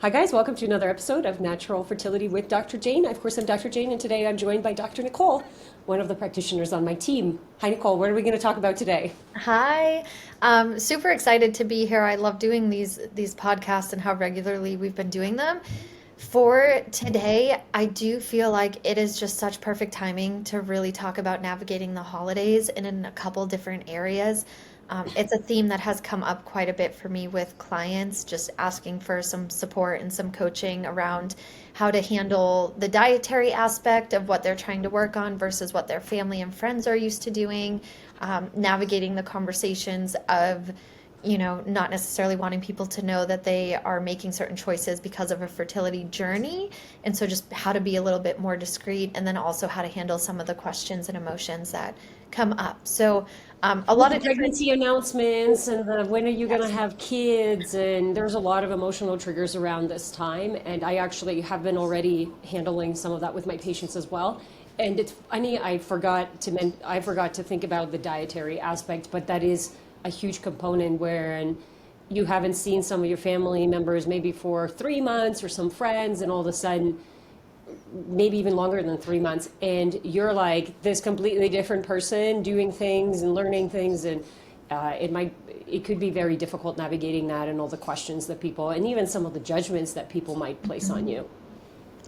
Hi, guys. Welcome to another episode of Natural Fertility with Dr. Jane. Of course, I'm Dr. Jane, and today I'm joined by Dr. Nicole, one of the practitioners on my team. Hi, Nicole. What are we going to talk about today? Hi. Super excited to be here. I love doing these podcasts and how regularly we've been doing them. For today, I do feel like it is just such perfect timing to really talk about navigating the holidays and in a couple different areas. It's a theme that has come up quite a bit for me with clients, just asking for some support and some coaching around how to handle the dietary aspect of what they're trying to work on versus what their family and friends are used to doing, navigating the conversations of not necessarily wanting people to know that they are making certain choices because of a fertility journey. And so just how to be a little bit more discreet and then also how to handle some of the questions and emotions that come up. So a With lot the of different, pregnancy announcements and the when are you going to yes. have kids, and there's a lot of emotional triggers around this time. And I actually have been already handling some of that with my patients as well. And it's funny, I forgot to think about the dietary aspect, but that is a huge component where and you haven't seen some of your family members maybe for 3 months or some friends, and all of a sudden maybe even longer than 3 months, and you're like this completely different person doing things and learning things, and it could be very difficult navigating that and all the questions that people and even some of the judgments that people might place on Mhm. you.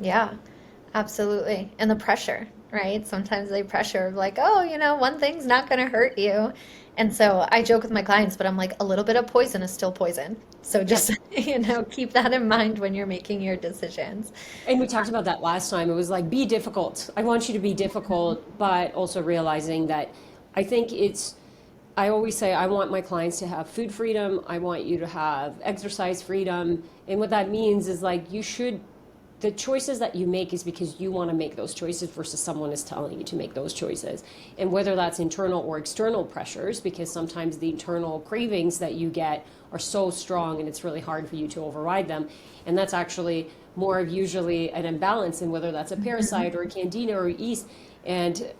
Yeah, absolutely. And the pressure, right? Sometimes they pressure of like, oh, one thing's not going to hurt you. And so I joke with my clients, but I'm like, a little bit of poison is still poison. So just, Yep. keep that in mind when you're making your decisions. And we talked about that last time. It was like, be difficult. I want you to be Mhm. difficult, but also realizing that I think it's, I always say I want my clients to have food freedom. I want you to have exercise freedom. And what that means is like, the choices that you make is because you want to make those choices versus someone is telling you to make those choices. And whether that's internal or external pressures, because sometimes the internal cravings that you get are so strong and it's really hard for you to override them. And that's actually more of usually an imbalance in whether that's a Mhm. parasite or a candida or yeast. And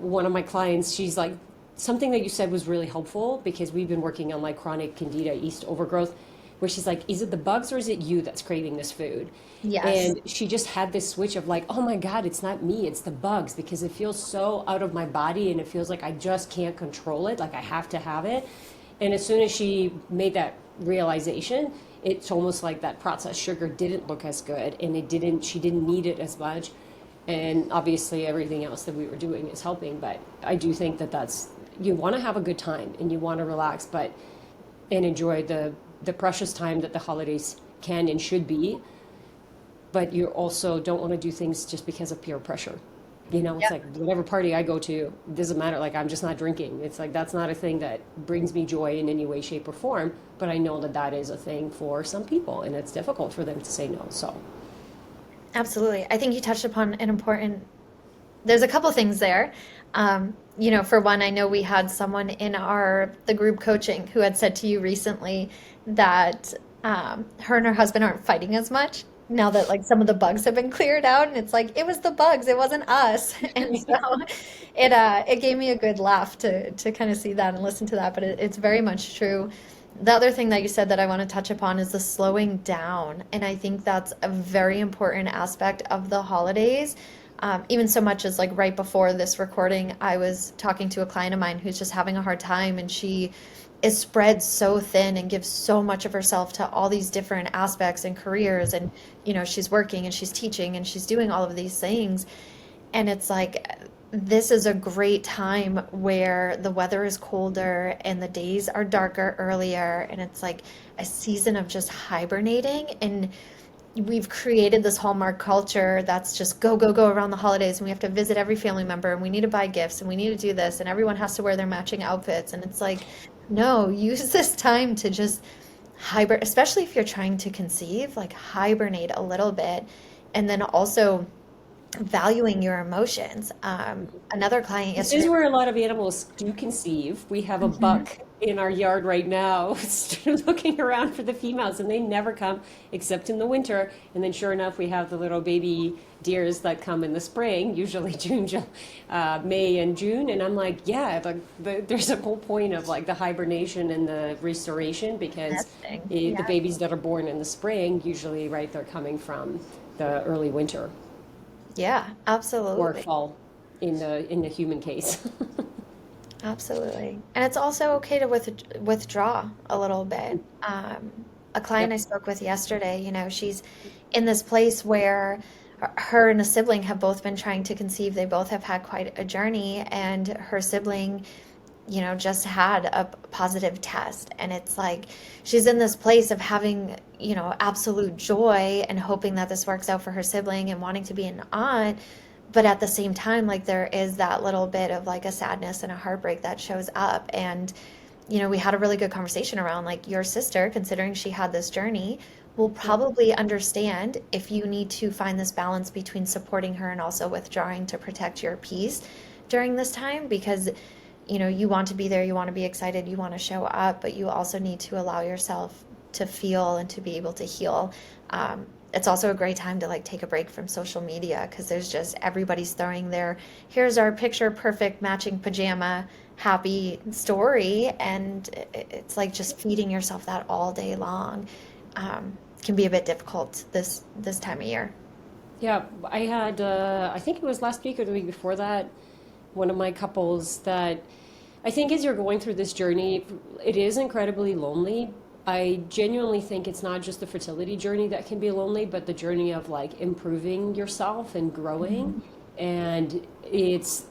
one of my clients, she's like, something that you said was really helpful because we've been working on like chronic candida yeast overgrowth, where she's like, is it the bugs or is it you that's craving this food? Yes. And she just had this switch of like, oh my God, it's not me, it's the bugs, because it feels so out of my body and it feels like I just can't control it, like I have to have it. And as soon as she made that realization, it's almost like that processed sugar didn't look as good and she didn't need it as much. And obviously everything else that we were doing is helping, but I do think that you want to have a good time and you want to relax, but and enjoy the precious time that the holidays can and should be, but you also don't want to do things just because of peer pressure. It's like whatever party I go to, it doesn't matter. Like, I'm just not drinking. It's like that's not a thing that brings me joy in any way, shape, or form. But I know that that is a thing for some people, and it's difficult for them to say no. So, Absolutely. I think you touched upon an important, there's a couple things there. For one, I know we had someone in the group coaching who had said to you recently that her and her husband aren't fighting as much now that like some of the bugs have been cleared out, and it's like it was the bugs, it wasn't us. And so it gave me a good laugh to kind of see that and listen to that, but it's very much true. The other thing that you said that I want to touch upon is the slowing down. And I think that's a very important aspect of the holidays. Even so much as like right before this recording, I was talking to a client of mine who's just having a hard time, and she is spread so thin and gives so much of herself to all these different aspects and careers. And, she's working and she's teaching and she's doing all of these things. And it's like, this is a great time where the weather is colder and the days are darker earlier. And it's like a season of just hibernating. And we've created this Hallmark culture that's just go, go, go around the holidays. And we have to visit every family member and we need to buy gifts and we need to do this. And everyone has to wear their matching outfits. And it's like, no, use this time to just hibernate, especially if you're trying to conceive, like hibernate a little bit. And then also, valuing your emotions. Another client This is yesterday. where a lot of animals do conceive. We have a Mhm. buck in our yard right now looking around for the females, and they never come except in the winter. And then, sure enough, we have the little baby deers that come in the spring, usually May and June. And I'm like, yeah, there's a whole point of like the hibernation and the restoration because Nesting. the Yeah. babies that are born in the spring, usually, right, they're coming from the early winter Yeah, or absolutely. fall in the human case. Absolutely. And it's also okay to withdraw a little bit. A client I Yep. spoke with yesterday, she's in this place where her and a sibling have both been trying to conceive. They both have had quite a journey, and her sibling, just had a positive test. And it's like she's in this place of having, absolute joy and hoping that this works out for her sibling and wanting to be an aunt. But at the same time, like there is that little bit of like a sadness and a heartbreak that shows up. And, we had a really good conversation around like your sister, considering she had this journey, will Yep. probably understand if you need to find this balance between supporting her and also withdrawing to protect your peace during this time because you want to be there, you want to be excited, you want to show up, but you also need to allow yourself to feel and to be able to heal. It's also a great time to like take a break from social media because there's just everybody's throwing their here's our picture perfect matching pajama happy story, and it's like just feeding yourself that all day long can be a bit difficult this time of year. Yeah, I had, I think it was last week or the week before that, one of my couples that I think as you're going through this journey, it is incredibly lonely. I genuinely think it's not just the fertility journey that can be lonely, but the journey of like improving yourself and growing. Mhm. And it's,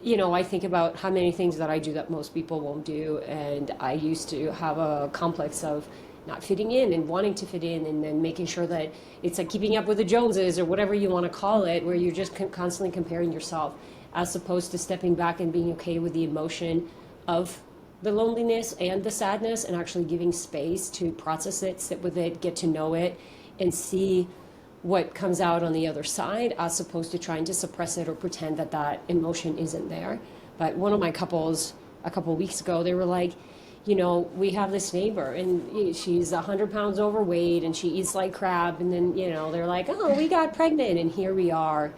I think about how many things that I do that most people won't do. And I used to have a complex of not fitting in and wanting to fit in and then making sure that it's like keeping up with the Joneses or whatever you want to call it, where you're just constantly comparing yourself as opposed to stepping back and being okay with the emotion of the loneliness and the sadness and actually giving space to process it, sit with it, get to know it, and see what comes out on the other side as opposed to trying to suppress it or pretend that that emotion isn't there. But one of my couples a couple of weeks ago, they were like, we have this neighbor and she's 100 pounds overweight and she eats like crap. And then, they're like, oh, we got pregnant. And here we are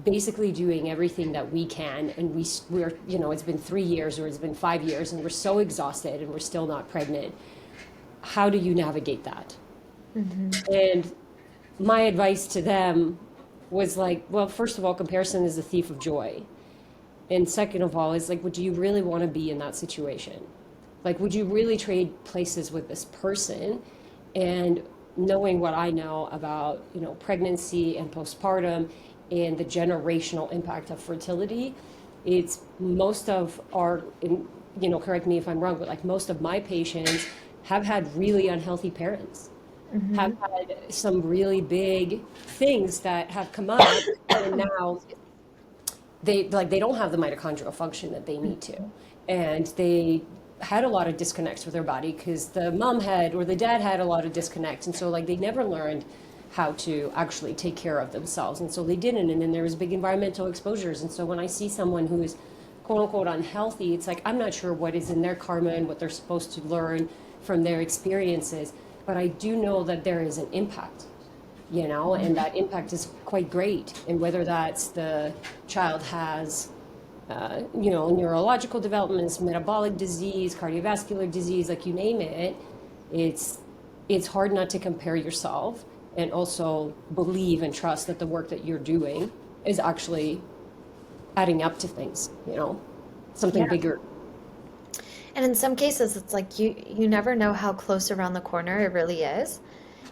basically doing everything that we can. And we're, it's been 3 years or it's been 5 years and we're so exhausted and we're still not pregnant. How do you navigate that? Mhm. And my advice to them was like, well, first of all, comparison is a thief of joy. And second of all, is like, would you really want to be in that situation? Like, would you really trade places with this person? And knowing what I know about, pregnancy and postpartum and the generational impact of fertility, it's most of our, correct me if I'm wrong, but like most of my patients have had really unhealthy parents, have Mhm. had some really big things that have come up, and now they don't have the mitochondrial function that they need to, and they had a lot of disconnects with their body because the mom had or the dad had a lot of disconnects, and so like they never learned how to actually take care of themselves, and so they didn't. And then there was big environmental exposures, and so when I see someone who is quote unquote unhealthy, it's like I'm not sure what is in their karma and what they're supposed to learn from their experiences, but I do know that there is an impact, and that impact is quite great. And whether that's the child has, neurological developments, metabolic disease, cardiovascular disease, like you name it, it's it's hard not to compare yourself and also believe and trust that the work that you're doing is actually adding up to things, something Yeah. bigger. And in some cases, it's like you never know how close around the corner it really is.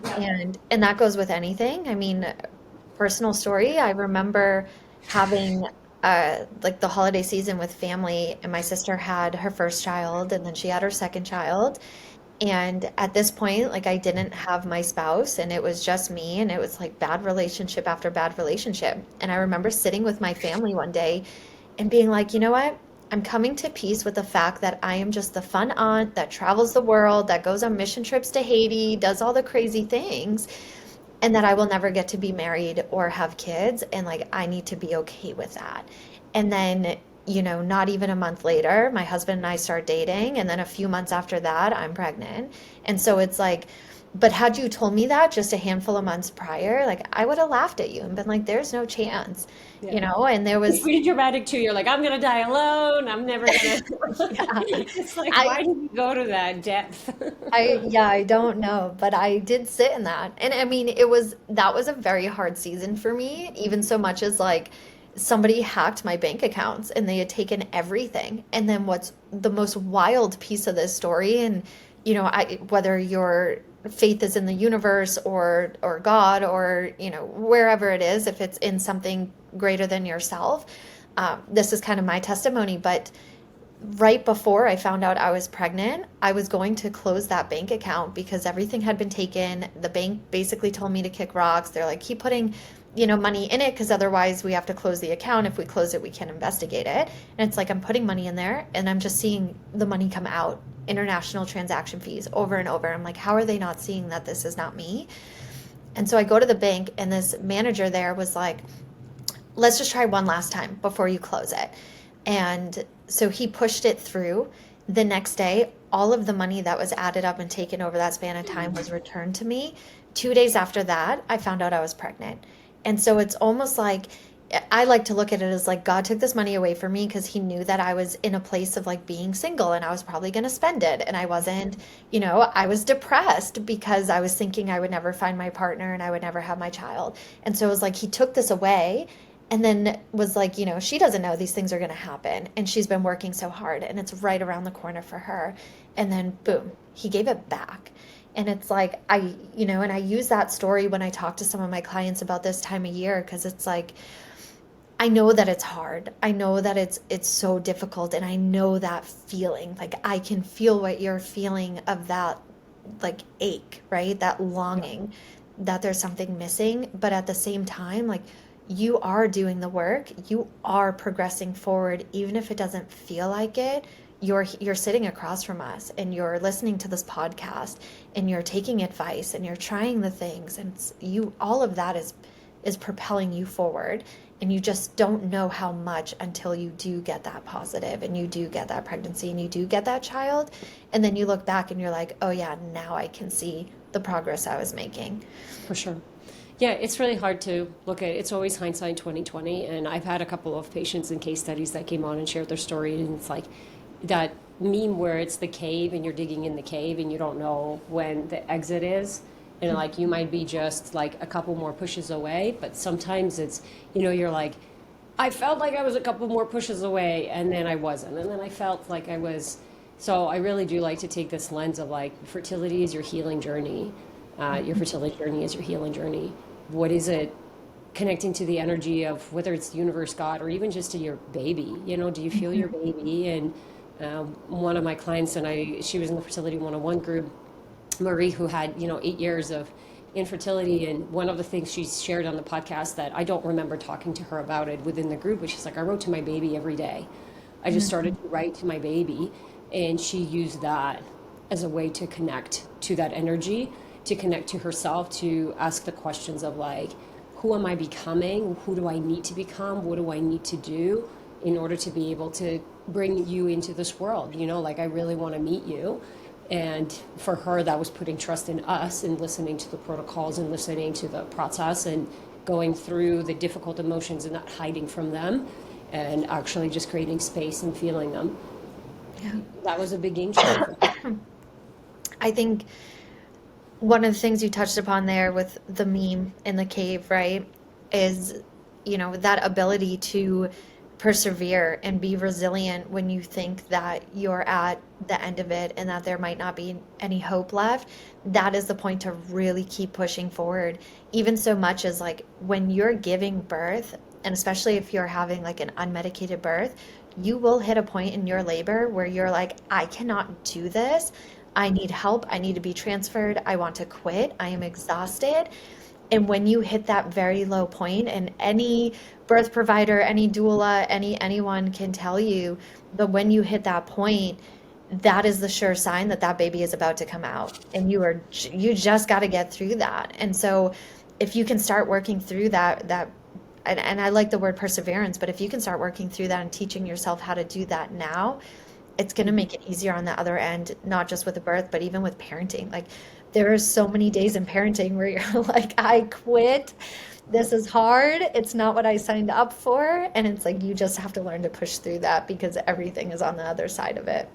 Yeah. And that goes with anything. I mean, personal story, I remember having like the holiday season with family, and my sister had her first child and then she had her second child. And at this point, like I didn't have my spouse and it was just me, and it was like bad relationship after bad relationship. And I remember sitting with my family one day and being like, you know what? I'm coming to peace with the fact that I am just the fun aunt that travels the world, that goes on mission trips to Haiti, does all the crazy things. and that I will never get to be married or have kids. And like, I need to be okay with that. And then, not even a month later, my husband and I start dating. And then a few months after that, I'm pregnant. And so it's like, but had you told me that just a handful of months prior, like I would have laughed at you and been like, there's no chance, Yeah. and there It's was, pretty dramatic too. You're like, I'm gonna die alone. I'm never gonna. yeah, It's like, I, why did you go to that depth? yeah, I don't know, but I did sit in that. And I mean, that was a very hard season for me, even so much as like somebody hacked my bank accounts and they had taken everything. And then what's the most wild piece of this story, and whether your faith is in the universe or God or, wherever it is, if it's in something greater than yourself, this is kind of my testimony, but right before I found out I was pregnant, I was going to close that bank account because everything had been taken. The bank basically told me to kick rocks. They're like, keep putting, money in it because otherwise we have to close the account. If we close it, we can't investigate it. And it's like I'm putting money in there and I'm just seeing the money come out, international transaction fees over and over. I'm like, how are they not seeing that this is not me? And so I go to the bank and this manager there was like, let's just try one last time before you close it. And so he pushed it through. The next day, all of the money that was added up and taken over that span of time was returned to me. 2 days after that, I found out I was pregnant. And so it's almost like I like to look at it as like God took this money away from me because he knew that I was in a place of like being single and I was probably going to spend it. And I wasn't, I was depressed because I was thinking I would never find my partner and I would never have my child. And so it was like he took this away and then was like, she doesn't know these things are going to happen. And she's been working so hard and it's right around the corner for her. And then boom, he gave it back. And it's like, and I use that story when I talk to some of my clients about this time of year, because it's like, I know that it's hard. I know that it's so difficult. And I know that feeling, like I can feel what you're feeling of that, like ache, right? That longing that there's something missing. But at the same time, like you are doing the work, you are progressing forward, even if it doesn't feel like it. You're sitting across from us and you're listening to this podcast and you're taking advice and you're trying the things, and all of that is propelling you forward, and you just don't know how much until you do get that positive and you do get that pregnancy and you do get that child, and then you look back and you're like, oh yeah, now I can see the progress I was making. For sure. Yeah, it's really hard to look at. It's always hindsight 2020. And I've had a couple of patients and case studies that came on and shared their story. And it's like that meme where it's the cave and you're digging in the cave and you don't know when the exit is. And like you might be just like a couple more pushes away. But sometimes it's, you're like, I felt like I was a couple more pushes away and then I wasn't. And then I felt like I was. So I really do like to take this lens of like fertility is your healing journey. Your fertility journey is your healing journey. What is it connecting to the energy of whether it's the universe, God, or even just to your baby? Do you feel your baby? And one of my clients she was in the Fertility 101 group, Marie, who had, 8 years of infertility. And one of the things she shared on the podcast that I don't remember talking to her about it within the group, but she's like, I wrote to my baby every day. I just started to write to my baby. And she used that as a way to connect to that energy, to connect to herself, to ask the questions of like, who am I becoming? Who do I need to become? What do I need to do in order to be able to bring you into this world? Like I really want to meet you. And for her, that was putting trust in us and listening to the protocols and listening to the process and going through the difficult emotions and not hiding from them and actually just creating space and feeling them. Yeah. That was a big game changer. I think one of the things you touched upon there with the meme in the cave, right, is, that ability to persevere and be resilient when you think that you're at the end of it and that there might not be any hope left. That is the point to really keep pushing forward, even so much as like when you're giving birth, and especially if you're having like an unmedicated birth, you will hit a point in your labor where you're like, I cannot do this. I need help. I need to be transferred. I want to quit. I am exhausted. And when you hit that very low point, and any birth provider, any doula, anyone can tell you, but when you hit that point, that is the sure sign that that baby is about to come out, and you just got to get through that. And so if you can start working through that, and I like the word perseverance, but if you can start working through that and teaching yourself how to do that now, it's going to make it easier on the other end, not just with the birth, but even with parenting. Like there are so many days in parenting where you're like, I quit. This is hard. It's not what I signed up for. And it's like you just have to learn to push through that because everything is on the other side of it.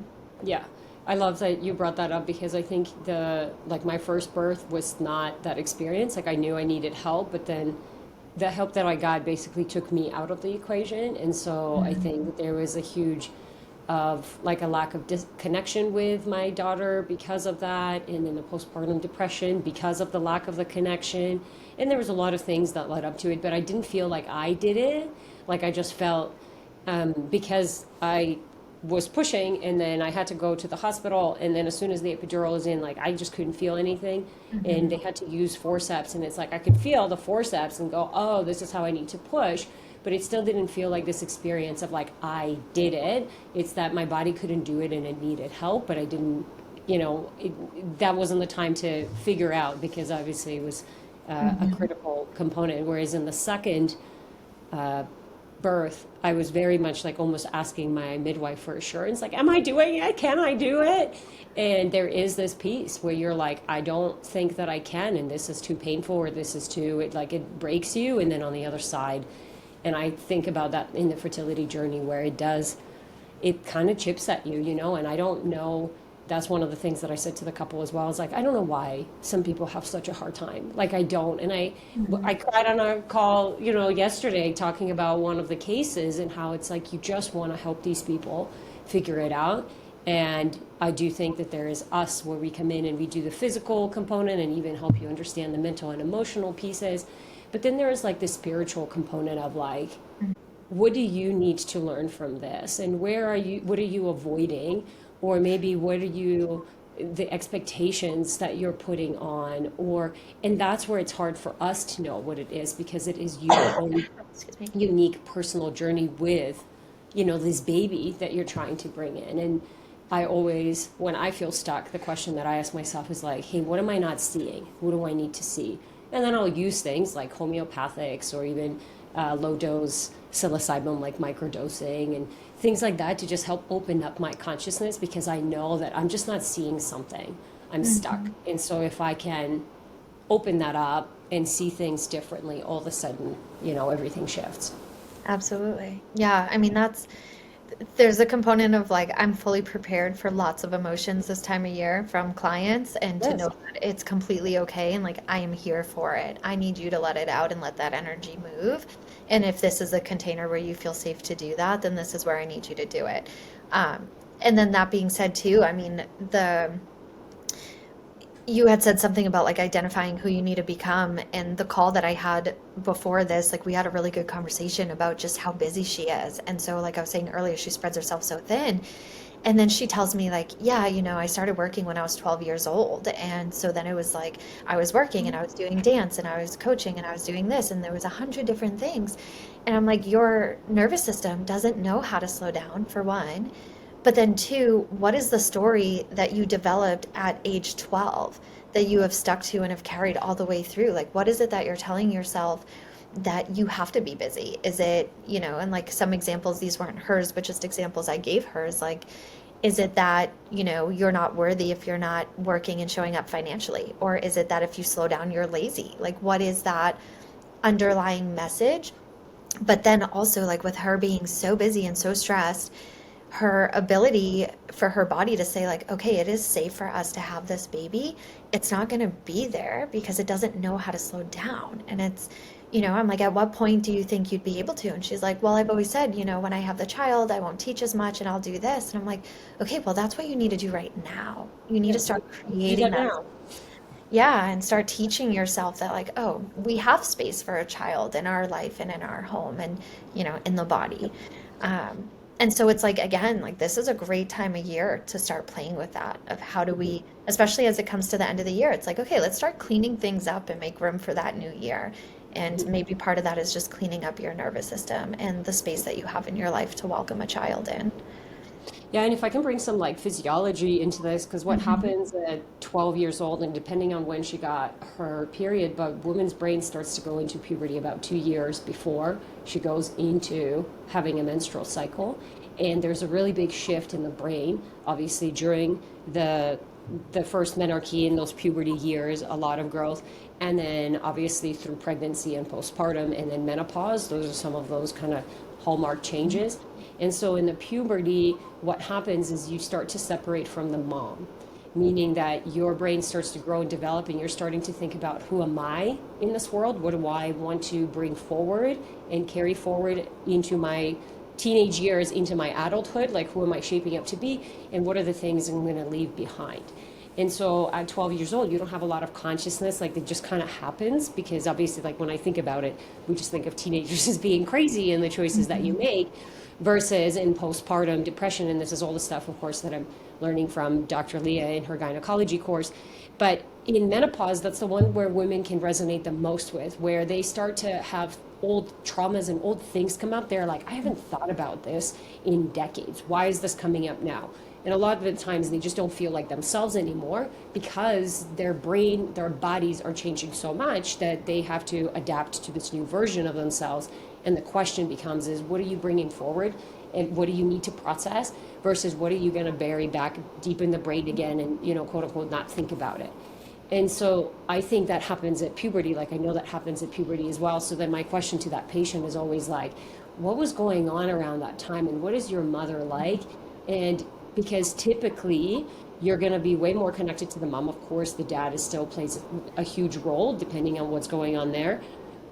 Yeah. I love that you brought that up because I think like my first birth was not that experience. Like I knew I needed help, but then the help that I got basically took me out of the equation. And so I think that there was a huge of like a lack of connection with my daughter because of that, and then the postpartum depression because of the lack of the connection. And there was a lot of things that led up to it, but I didn't feel like I did it. Like I just felt because I was pushing and then I had to go to the hospital, and then as soon as the epidural is in, like I just couldn't feel anything, and they had to use forceps, and it's like I could feel the forceps and go, oh, this is how I need to push, but it still didn't feel like this experience of like I did it. It's that my body couldn't do it and it needed help, but I didn't, that wasn't the time to figure out because obviously it was a critical component. Whereas in the second birth, I was very much like almost asking my midwife for assurance, like, am I doing it? Can I do it? And there is this piece where you're like, I don't think that I can, and this is too painful, or this is too, it breaks you. And then on the other side, and I think about that in the fertility journey where it kind of chips at you, and I don't know. That's one of the things that I said to the couple as well. Is like, I don't know why some people have such a hard time. Like I don't. And I cried on a call, yesterday talking about one of the cases and how it's like, you just want to help these people figure it out. And I do think that there is us where we come in and we do the physical component and even help you understand the mental and emotional pieces. But then there is like this spiritual component of like, what do you need to learn from this? And what are you avoiding? Or maybe what are the expectations that you're putting on? And that's where it's hard for us to know what it is because it is your own unique personal journey with, this baby that you're trying to bring in. And I always, when I feel stuck, the question that I ask myself is like, hey, what am I not seeing? What do I need to see? And then I'll use things like homeopathics or even low dose psilocybin, like microdosing and things like that to just help open up my consciousness because I know that I'm just not seeing something. I'm stuck. And so if I can open that up and see things differently, all of a sudden, everything shifts. Absolutely. Yeah. I mean, there's a component of like, I'm fully prepared for lots of emotions this time of year from clients and to Yes. know that it's completely okay. And like, I am here for it. I need you to let it out and let that energy move. And if this is a container where you feel safe to do that, then this is where I need you to do it. And then that being said too, I mean, you had said something about like identifying who you need to become, and the call that I had before this, like we had a really good conversation about just how busy she is. And so like I was saying earlier, she spreads herself so thin. And then she tells me like, yeah, I started working when I was 12 years old. And so then it was like I was working and I was doing dance and I was coaching and I was doing this and there was 100 different things. And I'm like, your nervous system doesn't know how to slow down, for one. But then two, what is the story that you developed at age 12 that you have stuck to and have carried all the way through? Like, what is it that you're telling yourself that you have to be busy? Is it, and like some examples, these weren't hers, but just examples I gave her is like, is it that, you're not worthy if you're not working and showing up financially? Or is it that if you slow down, you're lazy? Like, what is that underlying message? But then also, like, with her being so busy and so stressed, her ability for her body to say like, okay, it is safe for us to have this baby, it's not going to be there because it doesn't know how to slow down. And it's, I'm like, at what point do you think you'd be able to? And she's like, well, I've always said, when I have the child, I won't teach as much and I'll do this. And I'm like, okay, well, that's what you need to do right now. You need to Yes. start Do creating that that. now. Yeah, and start teaching yourself that like, oh, we have space for a child in our life and in our home and, in the body. And so it's like, again, like this is a great time of year to start playing with that of how do we, especially as it comes to the end of the year, it's like, okay, let's start cleaning things up and make room for that new year. And maybe part of that is just cleaning up your nervous system and the space that you have in your life to welcome a child in. Yeah, and if I can bring some like physiology into this, because what happens at 12 years old, and depending on when she got her period, but women's brain starts to go into puberty about 2 years before she goes into having a menstrual cycle. And there's a really big shift in the brain, obviously during the the first menarche in those puberty years, a lot of growth, and then obviously through pregnancy and postpartum, and then menopause. Those are some of those kind of hallmark changes. And so in the puberty, what happens is you start to separate from the mom, meaning that your brain starts to grow and develop, and you're starting to think about, who am I in this world? What do I want to bring forward and carry forward into my teenage years, into my adulthood? Like, who am I shaping up to be? And what are the things I'm going to leave behind? And so at 12 years old, you don't have a lot of consciousness. Like, it just kind of happens, because obviously, like, when I think about it, we just think of teenagers as being crazy and the choices that you make, versus in postpartum depression. And this is all the stuff, of course, that I'm learning from Dr. Leah in her gynecology course. But in menopause, that's the one where women can resonate the most with, where they start to have old traumas and old things come up. They're like, I haven't thought about this in decades. Why is this coming up now? And a lot of the times they just don't feel like themselves anymore, because their brain, their bodies are changing so much that they have to adapt to this new version of themselves. And the question becomes is, what are you bringing forward, and what do you need to process, versus what are you going to bury back deep in the brain again and, quote unquote, not think about it. And so I think that happens at puberty. Like, I know that happens at puberty as well. So then my question to that patient is always like, what was going on around that time, and what is your mother like? And because typically you're going to be way more connected to the mom. Of course, the dad is still plays a huge role depending on what's going on there.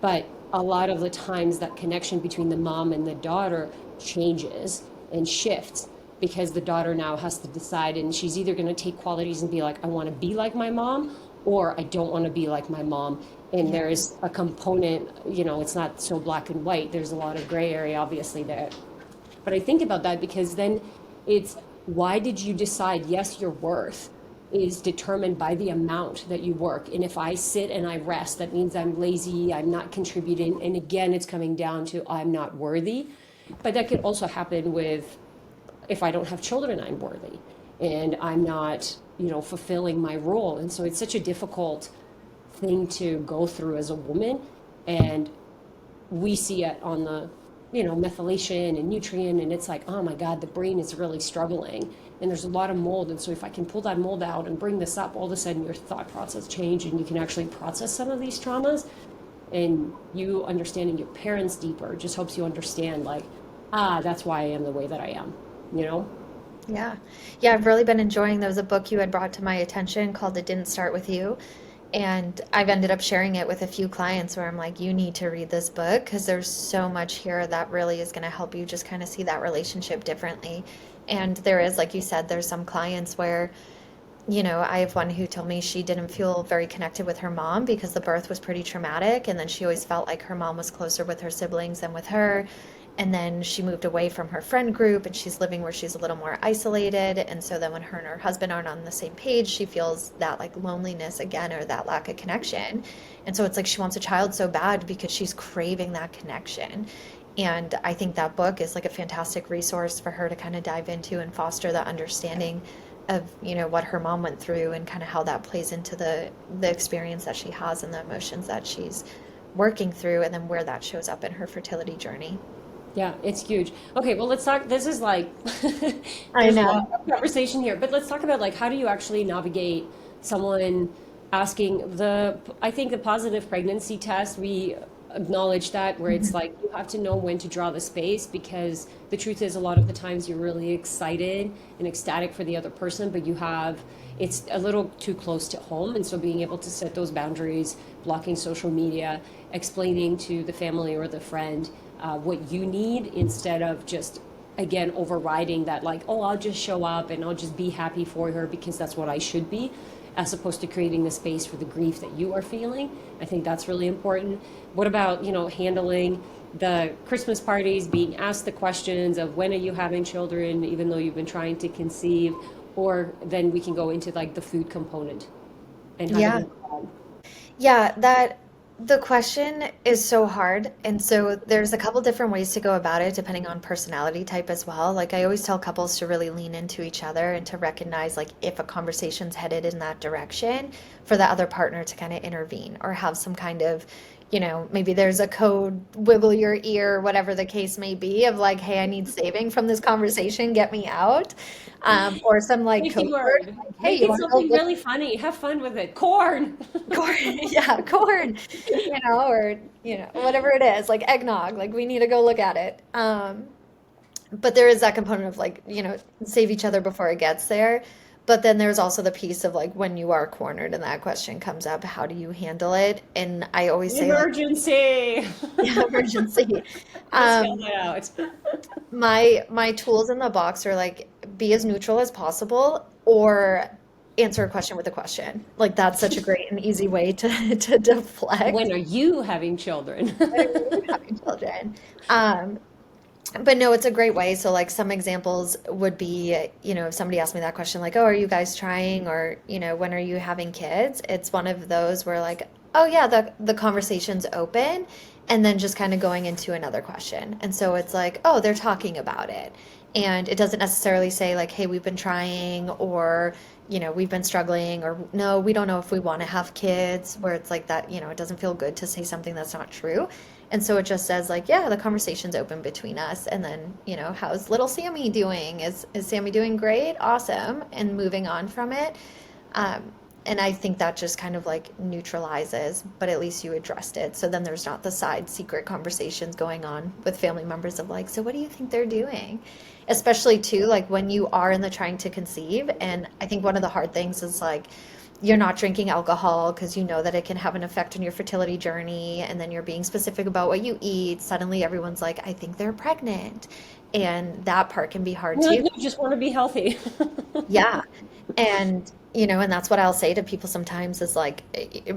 But a lot of the times that connection between the mom and the daughter changes and shifts, because the daughter now has to decide, and she's either going to take qualities and be like, I want to be like my mom, or I don't want to be like my mom. And there's a component, it's not so black and white. There's a lot of gray area, obviously, there. But I think about that because then it's, why did you decide, yes, your worth is determined by the amount that you work. And if I sit and I rest, that means I'm lazy, I'm not contributing. And again, it's coming down to, I'm not worthy. But that could also happen with, if I don't have children, I'm worthy. And I'm not, fulfilling my role. And so it's such a difficult thing to go through as a woman. And we see it on the, methylation and nutrient, and it's like, oh my God, the brain is really struggling. And there's a lot of mold. And so if I can pull that mold out and bring this up, all of a sudden your thought process change, and you can actually process some of these traumas. And you understanding your parents deeper just helps you understand, like, that's why I am the way that I am. Yeah. Yeah, I've really been enjoying. There was a book you had brought to my attention called It Didn't Start With You. And I've ended up sharing it with a few clients where I'm like, you need to read this book, because there's so much here that really is going to help you just kind of see that relationship differently. And there is, like you said, there's some clients where, I have one who told me she didn't feel very connected with her mom because the birth was pretty traumatic. And then she always felt like her mom was closer with her siblings than with her. And then she moved away from her friend group, and she's living where she's a little more isolated. And so then when her and her husband aren't on the same page, she feels that like loneliness again, or that lack of connection. And so it's like she wants a child so bad because she's craving that connection. And I think that book is like a fantastic resource for her to kind of dive into and foster the understanding of, what her mom went through, and kind of how that plays into the experience that she has and the emotions that she's working through, and then where that shows up in her fertility journey. Yeah, it's huge. Okay, well, let's talk. This is like, I there's a lot know. of conversation here, but let's talk about, like, how do you actually navigate someone asking I think the positive pregnancy test, we acknowledge that, where it's like, you have to know when to draw the space, because the truth is, a lot of the times you're really excited and ecstatic for the other person, but it's a little too close to home. And so being able to set those boundaries, blocking social media, explaining to the family or the friend what you need, instead of just, again, overriding that, like, oh, I'll just show up and I'll just be happy for her because that's what I should be, as opposed to creating the space for the grief that you are feeling. I think that's really important. What about, handling the Christmas parties, being asked the questions of, when are you having children, even though you've been trying to conceive? Or then we can go into like the food component and how to Yeah. handle that. Yeah, The question is so hard. And so there's a couple different ways to go about it, depending on personality type as well. Like I always tell couples to really lean into each other and to recognize like if a conversation's headed in that direction, for the other partner to kind of intervene or have some kind of, maybe there's a code, wiggle your ear, whatever the case may be, of like, hey, I need saving from this conversation, get me out. Or some like Safety code word, word. like, hey, Make you it want to go something really funny. Have fun with it. Corn. corn, yeah, corn, or whatever it is, like eggnog, like we need to go look at it. But there is that component of like, save each other before it gets there. But then there's also the piece of like when you are cornered and that question comes up, how do you handle it? And I always say like, Emergency. yeah, emergency. Just yell Um, that out. my tools in the box are like be as neutral as possible or answer a question with a question. Like that's such a great and easy way to deflect When are you having children? when you're having children. Um, but no, it's a great way. So like some examples would be, if somebody asked me that question, like, oh, are you guys trying? Or, when are you having kids? It's one of those where like, oh yeah, the conversation's open and then just kind of going into another question. And so it's like, oh, they're talking about it. And it doesn't necessarily say like, hey, we've been trying or, we've been struggling or no, we don't know if we want to have kids, where it's like that, it doesn't feel good to say something that's not true. And so it just says like, yeah, the conversation's open between us. And then, how's little Sammy doing? Is Sammy doing great? Awesome. And moving on from it. Um, and I think that just kind of like neutralizes, but at least you addressed it. So then there's not the side secret conversations going on with family members of like, so what do you think they're doing? Especially too, like when you are in the trying to conceive. And I think one of the hard things is like, you're not drinking alcohol because you know that it can have an effect on your fertility journey, and then you're being specific about what you eat. Suddenly everyone's like, I think they're pregnant. And that part can be hard You're like, too. no, just want to be healthy. Yeah. And, and that's what I'll say to people sometimes is like,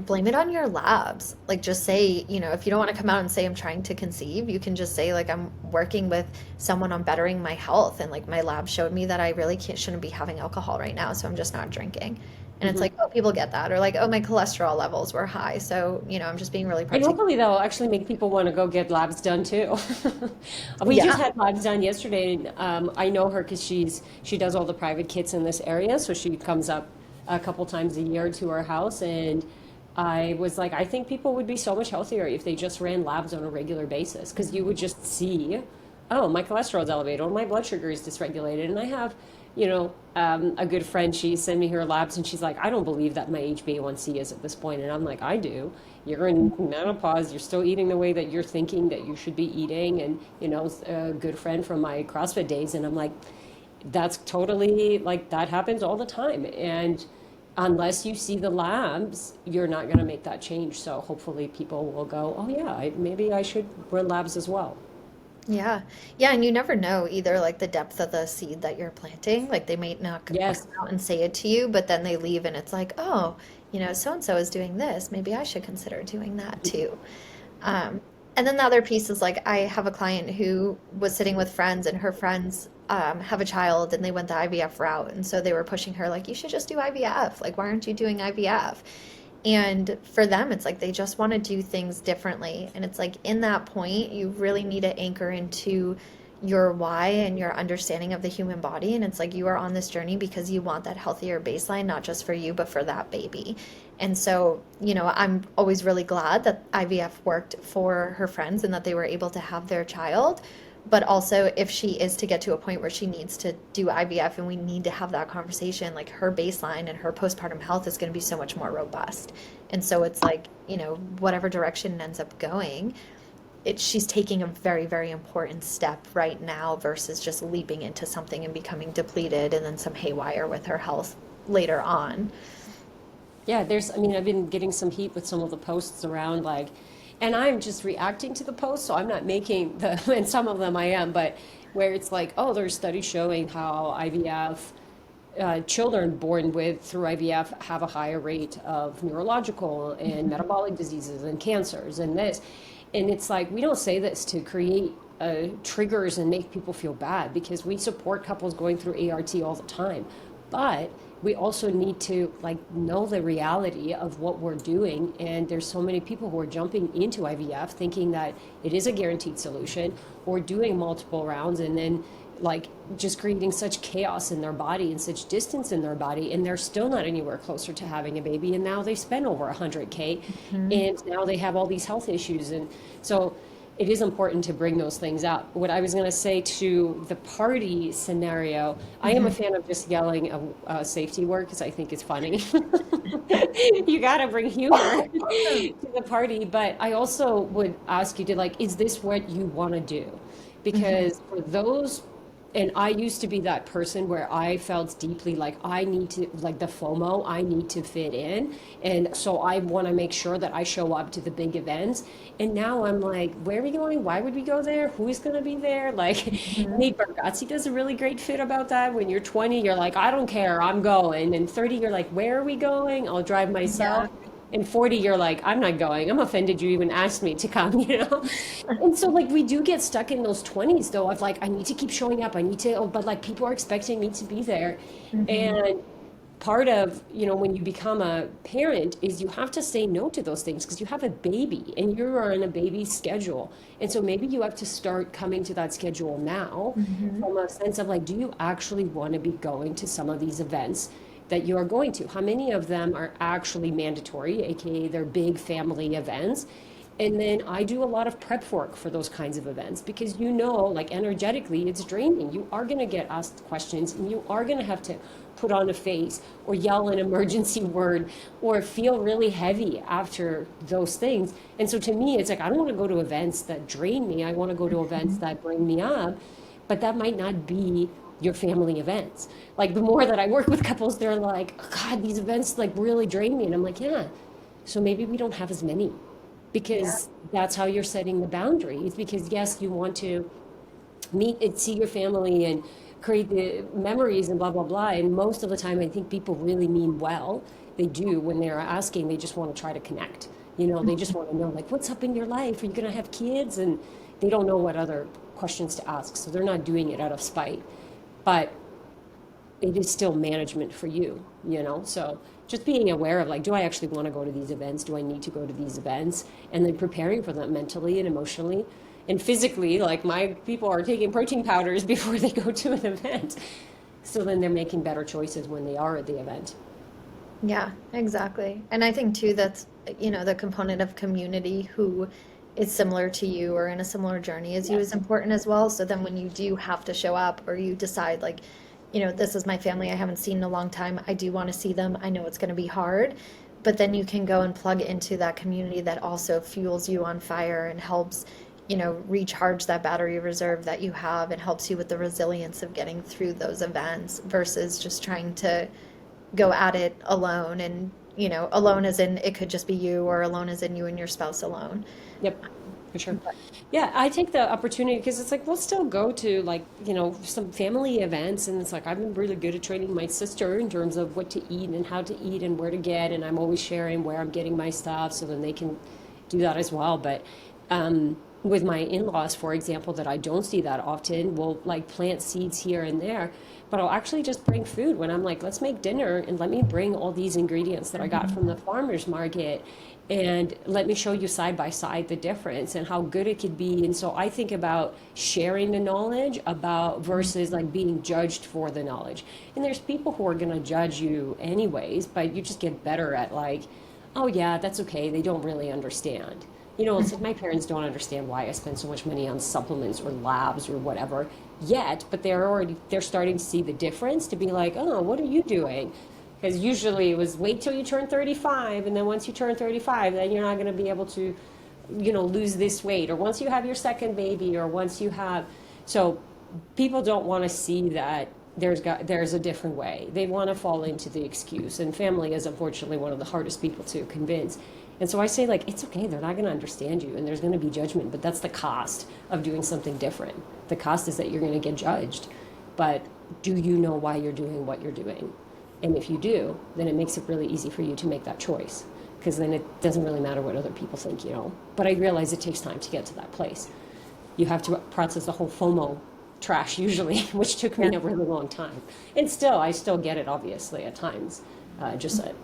blame it on your labs. Like, just say, if you don't want to come out and say I'm trying to conceive, you can just say, like, I'm working with someone on bettering my health. And, like, my lab showed me that I really shouldn't be having alcohol right now. So I'm just not drinking. And it's Mhm. like, oh, people get that. Or, like, oh, my cholesterol levels were high. So, I'm just being really And particular. hopefully that'll actually make people want to go get labs done too. We just Yeah. had labs done yesterday, and I know her because she does all the private kits in this area, so she comes up a couple times a year to our house, and I was like, I think people would be so much healthier if they just ran labs on a regular basis, because you would just see, oh, my cholesterol's elevated, or my blood sugar is dysregulated, and I have, a good friend, she sent me her labs, and she's like, I don't believe that my HbA1c is at this point, and I'm like, I do. You're in menopause, you're still eating the way that you're thinking that you should be eating, and a good friend from my CrossFit days, and I'm like, that's totally like that happens all the time, and unless you see the labs, you're not going to make that change. So hopefully people will go, oh yeah, maybe I should run labs as well. Yeah. Yeah, and you never know either like the depth of the seed that you're planting. Like they may not Yes. come out and say it to you, but then they leave and it's like, oh, so and so is doing this. Maybe I should consider doing that too. Um, and then the other piece is like I have a client who was sitting with friends and her friends have a child and they went the IVF route. And so they were pushing her like, you should just do IVF. Like, why aren't you doing IVF? And for them, it's like they just want to do things differently. And it's like in that point, you really need to anchor into your why and your understanding of the human body. And it's like you are on this journey because you want that healthier baseline, not just for you, but for that baby. And so, I'm always really glad that IVF worked for her friends and that they were able to have their child. But also, if she is to get to a point where she needs to do IVF and we need to have that conversation, like her baseline and her postpartum health is going to be so much more robust. And so it's like, whatever direction it ends up going, she's taking a very, very important step right now versus just leaping into something and becoming depleted and then some haywire with her health later on. Yeah, I mean, I've been getting some heat with some of the posts around like, and I'm just reacting to the posts, so I'm not making and some of them I am, but where it's like, oh, there's studies showing how IVF, children born through IVF have a higher rate of neurological and metabolic diseases and cancers and this. And it's like, we don't say this to create triggers and make people feel bad because we support couples going through ART all the time. But we also need to like know the reality of what we're doing. And there's so many people who are jumping into IVF thinking that it is a guaranteed solution, or doing multiple rounds and then like just creating such chaos in their body and such distance in their body, and they're still not anywhere closer to having a baby, and now they spend over 100K, and now they have all these health issues. And so it is important to bring those things up. What I was going to say to the party scenario, I am a fan of just yelling a safety word because I think it's funny. You got to bring humor to the party. But I also would ask you to like, is this what you want to do? Because for those, and I used to be that person where I felt deeply like I need to, like the FOMO, I need to fit in. And so I want to make sure that I show up to the big events. And now I'm like, where are we going? Why would we go there? Who's going to be there? Like Nate Bargatze does a really great fit about that. When you're 20, you're like, I don't care, I'm going. And 30, you're like, where are we going? I'll drive myself. Yeah. And 40, you're like, I'm not going. I'm offended you even asked me to come, you know? And so like we do get stuck in those 20s though of like, I need to keep showing up. I need to, oh, but like people are expecting me to be there. And part of, you know, when you become a parent is you have to say no to those things because you have a baby and you're on a baby schedule. And so maybe you have to start coming to that schedule now from a sense of like, do you actually want to be going to some of these events that you are going to? How many of them are actually mandatory, aka they're big family events? And then I do a lot of prep work for those kinds of events because you know, like energetically, it's draining. You are going to get asked questions and you are going to have to put on a face or yell an emergency word or feel really heavy after those things. And so to me, it's like, I don't want to go to events that drain me. I want to go to events that bring me up, but that might not be your family events. Like the more that I work with couples, they're like, oh, God, these events like really drain me. And I'm like, yeah, so maybe we don't have as many because that's how you're setting the boundaries. Because yes, you want to meet and see your family and create the memories and blah, blah, blah. And most of the time, I think people really mean well. They do when they're asking, they just want to try to connect. You know, they just want to know like, what's up in your life? Are you going to have kids? And they don't know what other questions to ask. So they're not doing it out of spite. But it is still management for you, you know? So just being aware of like, do I actually want to go to these events? Do I need to go to these events? And then preparing for them mentally and emotionally and physically. Like my people are taking protein powders before they go to an event. So then they're making better choices when they are at the event. Yeah, exactly. And I think too that's, you know, the component of community who is similar to you or in a similar journey as you is important as well. So then when you do have to show up or you decide like, you know, this is my family I haven't seen in a long time, I do want to see them, I know it's going to be hard, but then you can go and plug into that community that also fuels you on fire and helps, you know, recharge that battery reserve that you have and helps you with the resilience of getting through those events versus just trying to go at it alone. And you know, alone as in it could just be you, or alone as in you and your spouse alone. Yep, for sure. Yeah, I take the opportunity because it's like we'll still go to like, you know, some family events, and it's like I've been really good at training my sister in terms of what to eat and how to eat and where to get, and I'm always sharing where I'm getting my stuff so then they can do that as well. But with my in-laws, for example, that I don't see that often, we'll like plant seeds here and there, but I'll actually just bring food when I'm like, let's make dinner and let me bring all these ingredients that I got from the farmer's market and let me show you side by side the difference and how good it could be. And so I think about sharing the knowledge about versus like being judged for the knowledge. And there's people who are going to judge you anyways, but you just get better at like, oh yeah, that's okay. They don't really understand. You know, it's like my parents don't understand why I spend so much money on supplements or labs or whatever yet, but they're starting to see the difference to be like, oh, what are you doing? Because usually it was wait till you turn 35, and then once you turn 35, then you're not going to be able to, you know, lose this weight, or once you have your second baby, or once you have, so people don't want to see that there's a different way. They want to fall into the excuse, and family is unfortunately one of the hardest people to convince. And so I say, like, it's okay, they're not going to understand you, and there's going to be judgment, but that's the cost of doing something different. The cost is that you're going to get judged. But do you know why you're doing what you're doing? And if you do, then it makes it really easy for you to make that choice, because then it doesn't really matter what other people think, you know. But I realize it takes time to get to that place. You have to process the whole FOMO trash usually, which took me Yeah. a really long time. And still, I still get it obviously at times, just at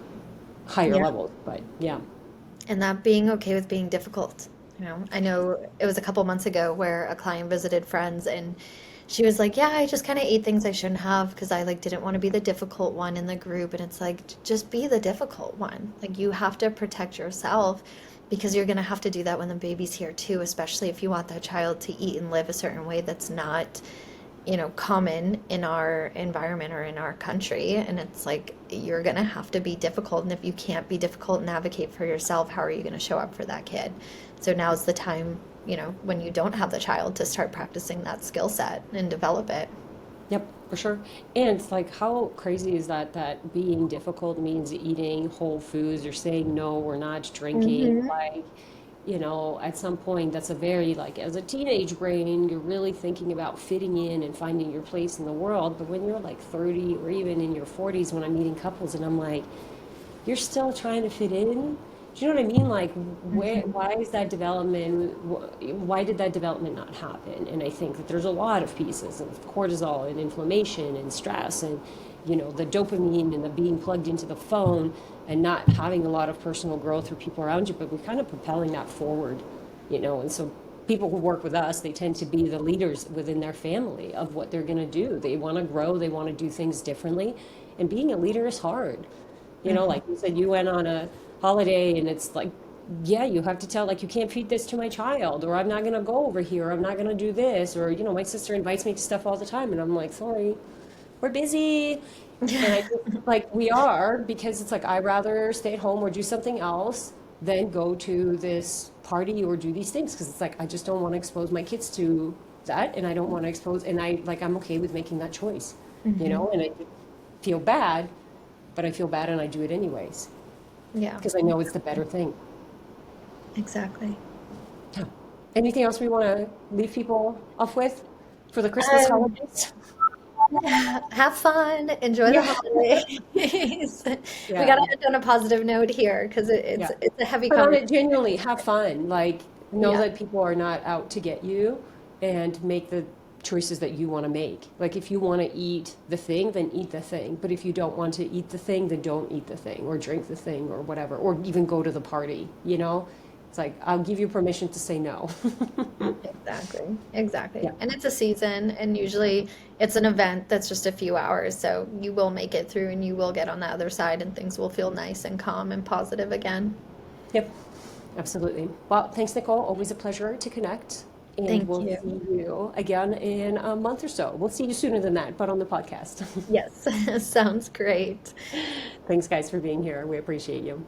higher Yeah. levels. But yeah, And that being okay with being difficult. I know it was a couple months ago where a client visited friends and she was like, "Yeah, I just kind of ate things I shouldn't have because I like didn't want to be the difficult one in the group." And it's like, just be the difficult one. Like you have to protect yourself because you're going to have to do that when the baby's here too, especially if you want that child to eat and live a certain way that's not common in our environment or in our country. And it's like, you're going to have to be difficult. And if you can't be difficult and advocate for yourself, how are you going to show up for that kid? So now's the time, when you don't have the child to start practicing that skill set and develop it. yep, for sure. And it's like, how crazy is that, that being difficult means eating whole foods or saying no, we're not drinking. Hmm. Like, at some point, that's a very, like, as a teenage brain, you're really thinking about fitting in and finding your place in the world. But when you're like 30 or even in your 40s, when I'm meeting couples and I'm like, you're still trying to fit in? Do you know what I mean? Like, Hmm. why is that development, why did that development not happen? And I think that there's a lot of pieces of cortisol and inflammation and stress and, the dopamine and the being plugged into the phone and not having a lot of personal growth through people around you, but we're kind of propelling that forward, and so people who work with us, they tend to be the leaders within their family of what they're going to do. They want to grow, they want to do things differently. And being a leader is hard. Like you said, you went on a holiday and it's like, yeah, you have to tell, like, you can't feed this to my child, or I'm not going to go over here, or I'm not going to do this, or, my sister invites me to stuff all the time. And I'm like, sorry, we're busy. And I just, like, we are, because it's like, I'd rather stay at home or do something else than go to this party or do these things. Cause it's like, I just don't want to expose my kids to that. And I don't want to expose, and I'm okay with making that choice, Hmm. and I feel bad, but I feel bad and I do it anyways Yeah, because I know it's the better thing. exactly. Yeah. Anything else we want to leave people off with for the Christmas Um, holidays? have fun, enjoy the Yeah. holidays. We Yeah. gotta end on a positive note here because Yeah. it's a heavy But on conversation. it, genuinely have fun. Like, know Yeah. that people are not out to get you and make the choices that you want to make. Like, if you want to eat the thing, then eat the thing. But if you don't want to eat the thing, then don't eat the thing or drink the thing or whatever, or even go to the party. It's like, I'll give you permission to say no. Exactly. Exactly. Yeah. And it's a season, and usually it's an event that's just a few hours. So you will make it through and you will get on the other side, and things will feel nice and calm and positive again. Yep. Absolutely. Well, thanks, Nicole. Always a pleasure to connect. And Thank we'll you. see you again in a month or so. We'll see you sooner than that, but on the podcast. Yes, sounds great. Thanks, guys, for being here. We appreciate you.